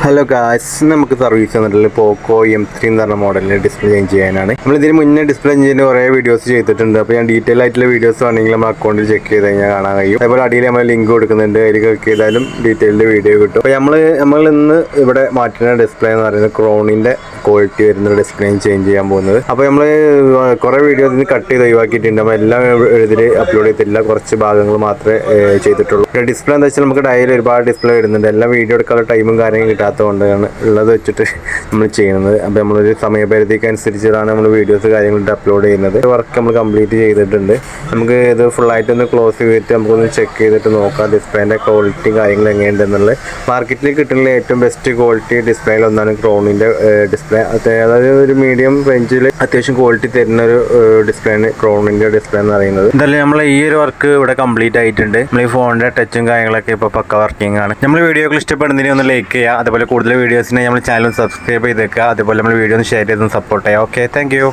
Hello guys, നമുക്ക് service തന്നിട്ടുള്ള പോക്കോ M3 എന്ന് പറഞ്ഞ മോഡലിൽ ഡിസ്പ്ലേ ചേഞ്ച് ചെയ്യാനാണ്. നമ്മൾ ഇതിന് മുന്നേ ഡിസ്പ്ലേ ചേഞ്ചിൻ്റെ കുറേ വീഡിയോസ് ചെയ്തിട്ടുണ്ട്. അപ്പോൾ ഞാൻ ഡീറ്റെയിൽ ആയിട്ടുള്ള വീഡിയോസ് വേണമെങ്കിൽ നമ്മൾ അക്കൗണ്ടിൽ ചെക്ക് ചെയ്ത് കഴിഞ്ഞാൽ കാണാൻ കഴിയും. അതേപോലെ അടിയിൽ നമ്മൾ ലിങ്ക് കൊടുക്കുന്നുണ്ട്, അതിൽ ക്ലിക്ക് ചെയ്താലും ഡീറ്റെയിൽഡ് വീഡിയോ കിട്ടും. അപ്പോൾ നമ്മൾ ഇന്ന് ഇവിടെ മാറ്റുന്ന ഡിസ്പ്ലേ എന്ന് പറയുന്നത് ക്രോണിൻ്റെ ക്വാളിറ്റി വരുന്ന ഡിസ്പ്ലേ ചേഞ്ച് ചെയ്യാൻ പോകുന്നത്. അപ്പോൾ നമ്മൾ കുറേ വീഡിയോസ് ഇതിന് കട്ട് ചെയ്ത് ഒഴിവാക്കിയിട്ടുണ്ട്. അപ്പോൾ എല്ലാം ഇതിൽ അപ്ലോഡ് ചെയ്തിട്ടില്ല, കുറച്ച് ഭാഗങ്ങൾ മാത്രമേ ചെയ്തിട്ടുള്ളൂ. ഡിസ്പ്ലേ എന്താ വെച്ചാൽ നമുക്ക് ഡയലി ഒരുപാട് ഡിസ്പ്ലേ വരുന്നുണ്ട്. എല്ലാം വീഡിയോ എടുക്കാനുള്ള ടൈമും കാര്യങ്ങളും കിട്ടാത്തതുകൊണ്ടാണ് ഉള്ളത് വെച്ചിട്ട് നമ്മൾ ചെയ്യുന്നത്. അപ്പോൾ നമ്മളൊരു സമയപരിധിക്ക് അനുസരിച്ചിട്ടാണ് നമ്മൾ വീഡിയോസ് കാര്യങ്ങളൊക്കെ അപ്ലോഡ് ചെയ്യുന്നത്. വർക്ക് നമ്മൾ കംപ്ലീറ്റ് ചെയ്തിട്ടുണ്ട്. നമുക്ക് ഇത് ഫുള്ളായിട്ടൊന്ന് ക്ലോസ് ചെയ്തിട്ട് നമുക്കൊന്ന് ചെക്ക് ചെയ്തിട്ട് നോക്കാം ഡിസ്പ്ലേൻ്റെ ക്വാളിറ്റി കാര്യങ്ങൾ എങ്ങനെയുണ്ടെന്നുള്ളത്. മാർക്കറ്റിൽ കിട്ടുന്ന ഏറ്റവും ബെസ്റ്റ് ക്വാളിറ്റി ഡിസ്പ്ലേയിലൊന്നാണ് ക്രോണിൻ്റെ ഡിസ്പ്ലേ. അതായത് ഒരു മീഡിയം റേഞ്ചിൽ അത്യാവശ്യം ക്വാളിറ്റി തരുന്ന ഒരു ഡിസ്പ്ലേയാണ് ക്രോണിൻ്റെ ഡിസ്പ്ലേ എന്ന് പറയുന്നത്. എന്തായാലും നമ്മൾ ഈ ഒരു വർക്ക് ഇവിടെ കംപ്ലീറ്റ് ആയിട്ടുണ്ട്. നമ്മൾ ഈ ഫോണിൻ്റെ ടച്ചും കാര്യങ്ങളൊക്കെ ഇപ്പോൾ പക്ക വർക്കിംഗ് ആണ്. നമ്മൾ വീഡിയോകൾ ഇഷ്ടപ്പെടുന്നതിനെ ഒന്ന് ലൈക്ക് ചെയ്യുക. അതുപോലെ കൂടുതൽ വീഡിയോസിനെ നമ്മൾ ചാനൽ സബ്സ്ക്രൈബ് ചെയ്തേക്കുക. അതുപോലെ നമ്മൾ വീഡിയോ ഒന്ന് ഷെയർ ചെയ്തൊന്ന് സപ്പോർട്ട് ചെയ്യുക. Okay, thank you.